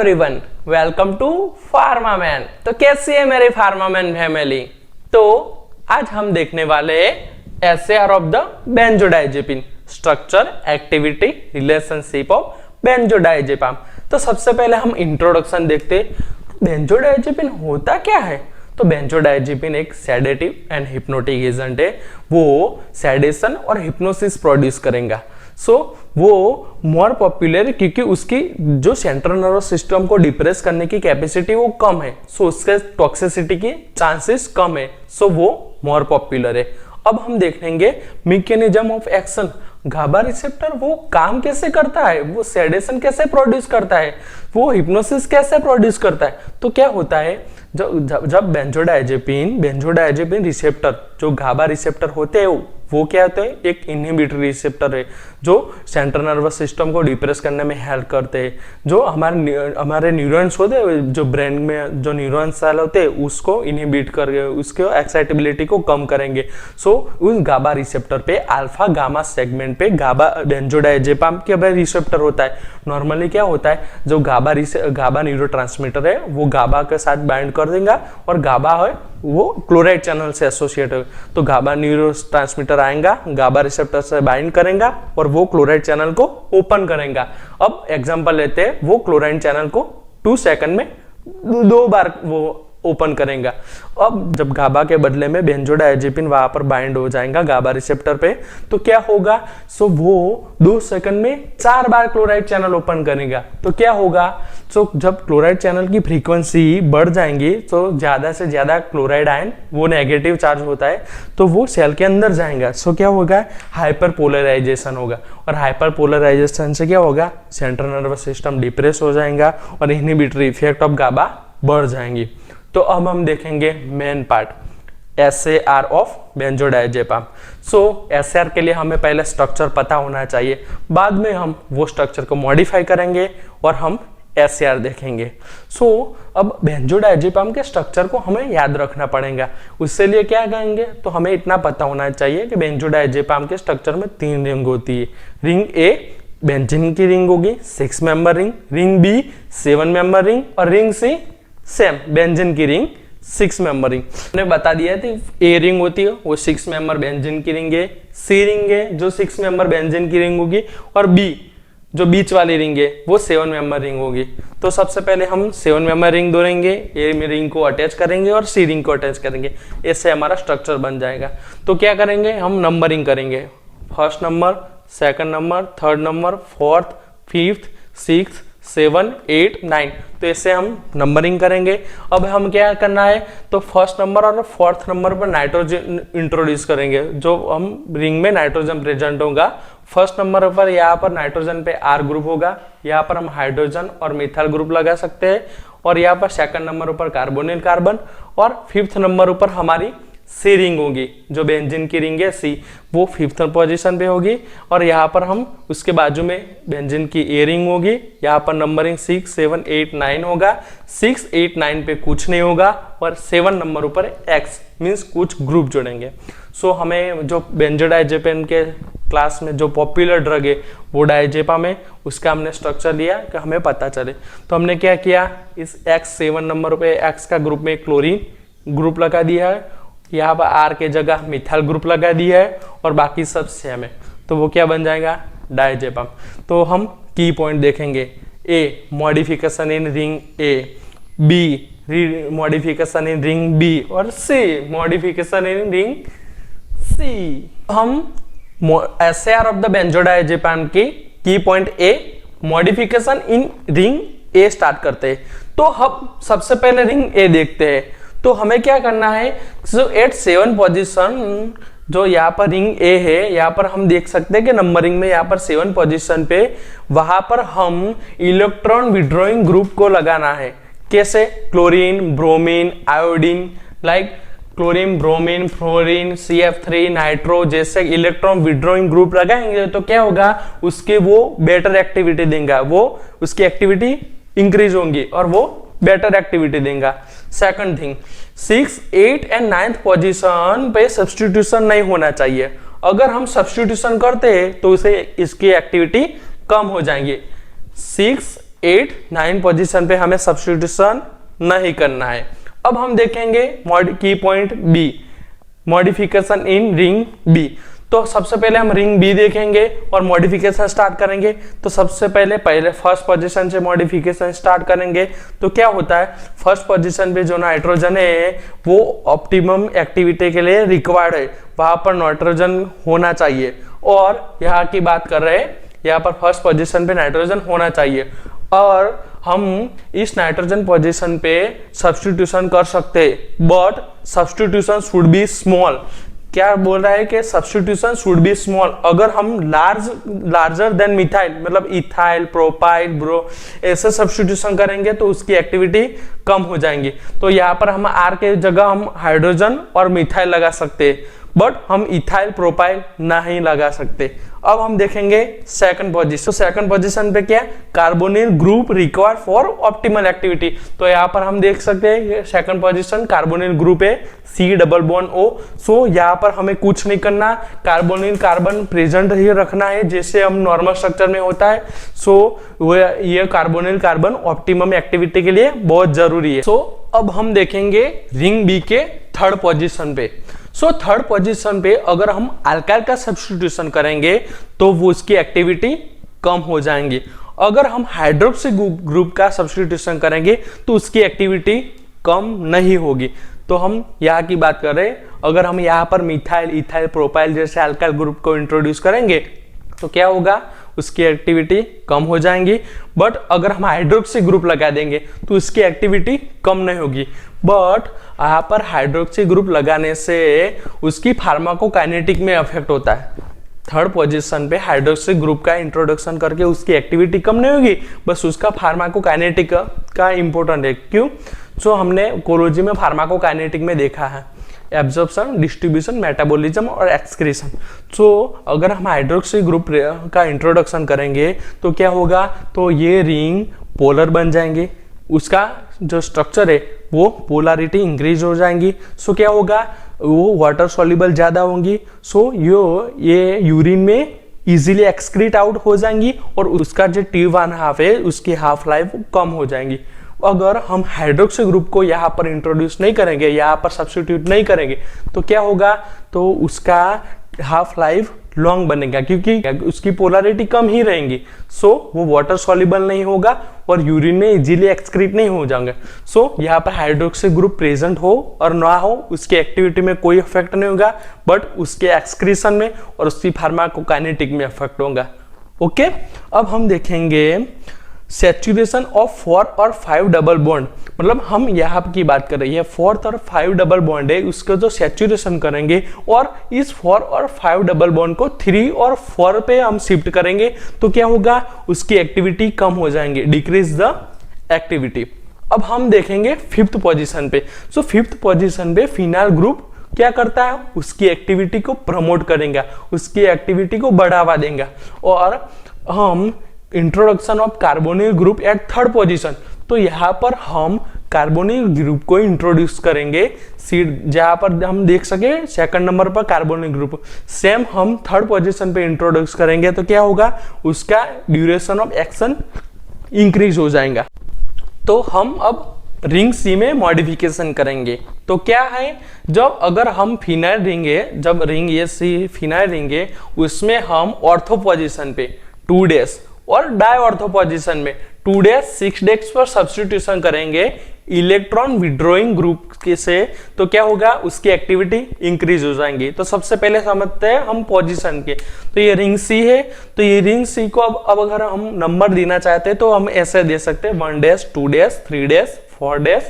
Everyone, welcome to फार्मामैन। तो कैसी है मेरी फार्मामैन फैमिली। तो आज हम देखने वाले SAR of the benzodiazepine, structure, activity, relationship of benzodiazepam. तो सबसे पहले हम इंट्रोडक्शन देखते। बेंजोडाइजेपिन होता क्या है। तो बेंजोडाइजेपिन एक सेडेटिव एंड हिप्नोटिक एजेंट है। वो सेडेशन और हिप्नोसिस प्रोड्यूस करेगा। वो मोर पॉपुलर क्योंकि उसकी जो सेंट्रल नर्वस सिस्टम को डिप्रेस करने की कैपेसिटी वो कम है। उसके टॉक्सिसिटी की चांसेस कम है। वो मोर पॉपुलर है। अब हम देखेंगे mechanism of action. GABA receptor वो काम कैसे करता है, वो सेडेशन कैसे प्रोड्यूस करता है, वो हिप्नोसिस कैसे प्रोड्यूस करता है। तो क्या होता है, जब बेंजोडाइजेपिन रिसेप्टर जो गाबा रिसेप्टर होते हैं वो क्या होते हैं, एक इनहिबिटरी रिसेप्टर है जो सेंट्रल नर्वस सिस्टम को डिप्रेस करने में हेल्प करते हैं। जो हमारे न्यूरॉन्स होते हैं, जो ब्रेन में जो न्यूरॉन सेल होते हैं उसको इनहिबिट करके उसके एक्साइटेबिलिटी को कम करेंगे। उस गाबा रिसेप्टर पे अल्फा गामा सेगमेंट पे गाबा बेंजोडाइजेपाम के रिसेप्टर होता है। नॉर्मली क्या होता है, जो गाबा न्यूरोट्रांसमीटर है वो गाबा के साथ बाइंड कर देगा और गाबा है वो क्लोराइड चैनल से एसोसिएट है। तो गाबा न्यूरोट्रांसमीटर आएगा, गाबा रिसेप्टर से बाइंड करेगा और वो क्लोराइड चैनल को ओपन करेगा। अब एग्जांपल लेते हैं, वो क्लोराइड चैनल को 2 सेकंड में 2 बार वो ओपन करेगा। अब जब गाबा के बदले में बेंजोडाइजेपिन वहां पर बाइंड हो जाएगा गाबा रिसेप्टर पे, तो क्या होगा, वो 2 सेकंड में 4 बार क्लोराइड चैनल ओपन करेगा। तो क्या होगा, जब क्लोराइड चैनल की फ्रीक्वेंसी बढ़ जाएंगी तो ज्यादा से ज्यादा क्लोराइड आयन वो नेगेटिव चार्ज होता है तो वो सेल के अंदर जाएगा। क्या होगा, हाइपर पोलराइजेशन होगा और हाइपर पोलराइजेशन से क्या होगा, सेंट्रल नर्वस सिस्टम डिप्रेस हो जाएगा और इनहिबिटरी इफेक्ट ऑफ गाबा बढ़ जाएंगी। तो अब हम देखेंगे main part, SAR of benzodiazepam. SAR के लिए हमें पहले स्ट्रक्चर पता होना चाहिए, बाद में हम वो स्ट्रक्चर को मॉडिफाई करेंगे और हम एसएआर देखेंगे। अब बेंजोडाइजेपाम के स्ट्रक्चर को हमें याद रखना पड़ेगा। उससे लिए क्या करेंगे, तो हमें इतना पता होना चाहिए कि बेंजोडाइजेपाम के स्ट्रक्चर में 3 रिंग होती है। रिंग ए बेंजीन की रिंग होगी, 6 member ring. Ring B 7 member ring और रिंग सी सेम बेंजीन की रिंग 6 मेंबर रिंग। मैंने बता दिया थी, ए रिंग होती है वो 6 मेंबर बेंजीन की रिंग है, सी रिंग है जो 6 मेंबर बेंजीन की रिंग होगी और बी जो बीच वाली रिंग है वो 7 मेंबर रिंग होगी। तो सबसे पहले हम 7 मेंबर रिंग दौड़ेंगे, ए में रिंग को अटैच करेंगे और सी रिंग को अटैच करेंगे। इससे हमारा स्ट्रक्चर बन जाएगा। तो क्या करेंगे, हम नंबरिंग करेंगे, 1st number, 2nd number, 3rd number, 4th, 5th, 6th, 7, 8, 9। तो इससे हम नंबरिंग करेंगे। अब हम क्या करना है, तो 1st नंबर और 4th नंबर पर नाइट्रोजन इंट्रोड्यूस करेंगे। जो हम रिंग में नाइट्रोजन प्रेजेंट होगा, 1st नंबर पर यहाँ पर नाइट्रोजन पे R ग्रुप होगा, यहाँ पर हम हाइड्रोजन और मिथाइल ग्रुप लगा सकते हैं और यहाँ पर 2nd नंबर पर कार्बोनिल कार्बन और 5th नंबर पर हमारी सी रिंग होगी, जो बेंजीन की रिंग है सी, वो 5th पोजीशन पे होगी और यहाँ पर हम उसके बाजू में बेंजीन की ए रिंग होगी। यहाँ पर नंबरिंग 6, 7, 8, 9 होगा। 6, 8, 9 पे कुछ नहीं होगा और 7 नंबर ऊपर एक्स मीन्स कुछ ग्रुप जोड़ेंगे। हमें जो बेंजोडाइजेपिन के क्लास में जो पॉपुलर ड्रग है वो डाइजेपाम है, उसका हमने स्ट्रक्चर लिया कि हमें पता चले। तो हमने क्या किया, इस एक्स 7 नंबर पे एक्स का ग्रुप में क्लोरीन ग्रुप लगा दिया है, यहाँ पर आर के जगह मिथाइल ग्रुप लगा दिया है और बाकी सब सेम है। तो वो क्या बन जाएगा, डाइजेपाम। तो हम की पॉइंट देखेंगे, A modification in ring A, B modification in ring B और सी मॉडिफिकेशन इन रिंग सी। हम एसएआर ऑफ द बेंजोडाइजेपाम की point A modification in ring A start करते हैं। तो हम सबसे पहले रिंग ए देखते हैं। तो हमें क्या करना है, एट 7 पोजीशन जो यहाँ पर रिंग ए है, यहाँ पर हम देख सकते हैं कि नंबरिंग में यहाँ पर 7 पोजीशन पे वहां पर हम इलेक्ट्रॉन विड्रॉइंग ग्रुप को लगाना है। कैसे, chlorine, bromine, iodine, like chlorine, bromine, fluorine, CF3, nitro जैसे इलेक्ट्रॉन विड्रॉइंग ग्रुप लगाएंगे तो क्या होगा, उसके वो बेटर एक्टिविटी देगा, वो उसकी एक्टिविटी इंक्रीज होंगी और वो बेटर एक्टिविटी देगा। Second thing, 6, 8 and 9th position पे सब्स्टिट्यूशन नहीं होना चाहिए। अगर हम सब्स्टिट्यूशन करते हैं तो उसे इसकी एक्टिविटी कम हो जाएंगी। 6, 8, 9 पोजीशन पे हमें सब्स्टिट्यूशन नहीं करना है। अब हम देखेंगे key point B, modification in ring B. तो सबसे पहले हम रिंग बी देखेंगे और मॉडिफिकेशन स्टार्ट करेंगे। तो सबसे पहले फर्स्ट पोजीशन से मॉडिफिकेशन स्टार्ट करेंगे। तो क्या होता है, फर्स्ट पोजीशन पे जो नाइट्रोजन है वो ऑप्टिमम एक्टिविटी के लिए रिक्वायर्ड है, वहां पर नाइट्रोजन होना चाहिए। और यहाँ की बात कर रहे हैं, यहाँ पर फर्स्ट पोजीशन पे नाइट्रोजन होना चाहिए और हम इस नाइट्रोजन पोजीशन पे सब्स्टिट्यूशन कर सकते, but substitution should be small. क्या बोल रहा है कि सब्स्टिट्यूशन शुड बी स्मॉल। अगर हम लार्जर देन मिथाइल मतलब इथाइल, प्रोपाइल, ब्रो ऐसे सब्स्टिट्यूशन करेंगे तो उसकी एक्टिविटी कम हो जाएंगी। तो यहाँ पर हम आर के जगह हम हाइड्रोजन और मिथाइल लगा सकते हैं, बट हम इथाइल प्रोपाइल नहीं लगा सकते। अब हम देखेंगे सेकंड पोजीशन। तो सेकंड पोजीशन पे क्या, carbonyl group required for optimal activity. तो यहाँ पर हम देख सकते हैं सेकंड पोजीशन कार्बोनिल ग्रुप है, C डबल बॉन्ड O। सो यहाँ पर हमें कुछ नहीं करना, कार्बोनिल कार्बन प्रेजेंट ही रखना है जैसे हम नॉर्मल स्ट्रक्चर में होता है। सो ये कार्बोनिल कार्बन ऑप्टिमम एक्टिविटी के लिए बहुत जरूरी है। सो अब हम देखेंगे रिंग बी के थर्ड पोजीशन पे। सो थर्ड पोजीशन पे अगर हम अल्काइल का सब्स्टिट्यूशन करेंगे तो वो उसकी एक्टिविटी कम हो जाएंगी। अगर हम हाइड्रोक्सी ग्रुप का सब्स्टिट्यूशन करेंगे तो उसकी एक्टिविटी कम नहीं होगी। तो हम यहाँ की बात कर रहे हैं, अगर हम यहाँ पर मिथाइल, इथाइल, प्रोपाइल जैसे अल्काइल ग्रुप को इंट्रोड्यूस करेंगे तो क्या होगा, उसकी एक्टिविटी कम हो जाएंगी। बट अगर हम हाइड्रोक्सी ग्रुप लगा देंगे तो उसकी एक्टिविटी कम नहीं होगी। बट यहाँ पर हाइड्रोक्सी ग्रुप लगाने से उसकी फार्माकोकाइनेटिक में इफेक्ट होता है। थर्ड पोजीशन पे हाइड्रोक्सी ग्रुप का इंट्रोडक्शन करके उसकी एक्टिविटी कम नहीं होगी, बस उसका फार्माकोकाइनेटिक का इंपॉर्टेंट है। क्यों? सो हमने कोरोलॉजी में फार्माकोकाइनेटिक में देखा है एब्जॉर्प्शन, डिस्ट्रीब्यूशन, मेटाबॉलिज्म और एक्सक्रीशन। सो अगर हम हाइड्रोक्सी ग्रुप का इंट्रोडक्शन करेंगे तो क्या होगा, तो ये रिंग पोलर बन जाएंगे, उसका जो स्ट्रक्चर है वो पोलैरिटी इंक्रीज हो जाएंगी। सो क्या होगा, वो वाटर सॉल्युबल ज्यादा होंगी। सो ये यूरिन में इजीली एक्सक्रीट आउट हो जाएंगी और उसका जो T1/2 है उसकी हाफ लाइफ कम हो जाएंगी। अगर हम हाइड्रोक्सी ग्रुप को यहाँ पर इंट्रोड्यूस नहीं करेंगे, यहाँ पर सब्स्टिट्यूट नहीं करेंगे तो क्या होगा, तो उसका हाफ लाइफ लॉन्ग बनेगा क्योंकि उसकी पोलैरिटी कम ही रहेंगी। सो वो वाटर सॉल्युबल नहीं होगा और यूरिन में इजीली एक्सक्रीट नहीं हो जाएंगे। सो यहाँ पर हाइड्रोक्सी ग्रुप प्रेजेंट हो और ना हो उसकी एक्टिविटी में कोई इफेक्ट नहीं होगा, बट उसके एक्सक्रीशन में और उसकी फार्माकोकाइनेटिक में इफेक्ट होगा। ओके, अब हम देखेंगे सैचुरेशन ऑफ 4 और 5 डबल बॉन्ड। मतलब हम यहाँ की बात कर रही है 4th और 5 डबल बॉन्ड है, उसका जो सैचुरेशन करेंगे और इस 4 और 5 डबल बॉन्ड को 3 और 4 पे हम शिफ्ट करेंगे तो क्या होगा, उसकी एक्टिविटी कम हो जाएंगे, डिक्रीज द एक्टिविटी। अब हम देखेंगे 5th पोजीशन पे। सो 5th पोजीशन पे फिनाइल ग्रुप क्या करता है, उसकी एक्टिविटी को प्रमोट करेगा, उसकी एक्टिविटी को बढ़ावा देगा। और हम introduction of carbonyl group at third position, तो यहाँ पर हम कार्बोनिल ग्रुप को इंट्रोड्यूस करेंगे सीड, जहां पर हम देख सके सेकंड नंबर पर कार्बोनिल ग्रुप सेम हम थर्ड पोजीशन पे इंट्रोड्यूस करेंगे तो क्या होगा, उसका ड्यूरेशन ऑफ एक्शन इंक्रीज हो जाएगा। तो हम अब रिंग सी में मॉडिफिकेशन करेंगे। तो क्या है, जब अगर हम फिनाइल रिंग है, जब रिंग ये सी फिनाइल रिंग है उसमें हम ऑर्थो पोजीशन पे 2 डेज और डाई ऑर्थो पोजीशन में 2 डेज 6 डेज पर सब्स्टिट्यूशन करेंगे इलेक्ट्रॉन विड्रॉइंग ग्रुप के से, तो क्या होगा, उसकी एक्टिविटी इंक्रीज हो जाएंगी। तो सबसे पहले समझते हैं हम पोजीशन के। तो ये रिंग सी है, तो ये रिंग सी को अब अगर हम नंबर देना चाहते हैं तो हम ऐसे दे सकते हैं 1 days, 2 days, 3 days, 4 days,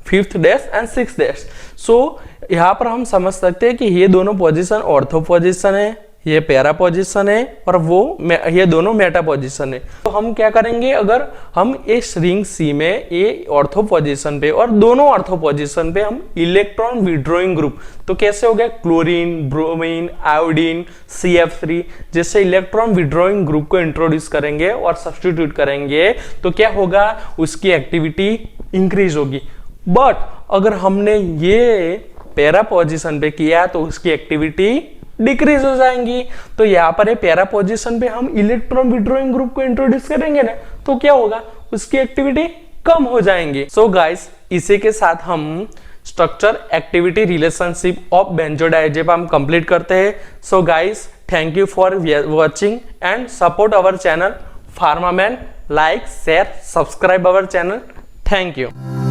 5th days and 6th days. So यहाँ पर हम समझ सकते हैं कि ये दोनों पोजीशन ऑर्थो पोजीशन है, ये पैरा पोजीशन है और ये दोनों मेटा पोजीशन है। तो हम क्या करेंगे, अगर हम इस रिंग सी में ये ऑर्थो पोजीशन पे और दोनों ऑर्थो पोजीशन पे हम इलेक्ट्रॉन विड्रॉइंग ग्रुप, तो कैसे हो गया, क्लोरीन, ब्रोमीन, आयोडीन, CF3 जैसे इलेक्ट्रॉन विड्रॉइंग ग्रुप को इंट्रोड्यूस करेंगे और सब्स्टिट्यूट करेंगे तो क्या होगा, उसकी एक्टिविटी इंक्रीज होगी। बट अगर हमने ये पैरा पोजीशन पे किया तो उसकी एक्टिविटी डिक्रीज हो जाएंगी। तो यहाँ पर पैरा पोजीशन पे हम इलेक्ट्रॉन विड्रॉइंग ग्रुप को इंट्रोड्यूस करेंगे ना, तो क्या होगा, उसकी एक्टिविटी कम हो जाएंगे। सो गाइस, इसी के साथ हम structure activity relationship of benzodiazepine complete करते हैं। So guys, thank you for watching and support our channel Pharmaman. Like, share, subscribe our channel. Thank you.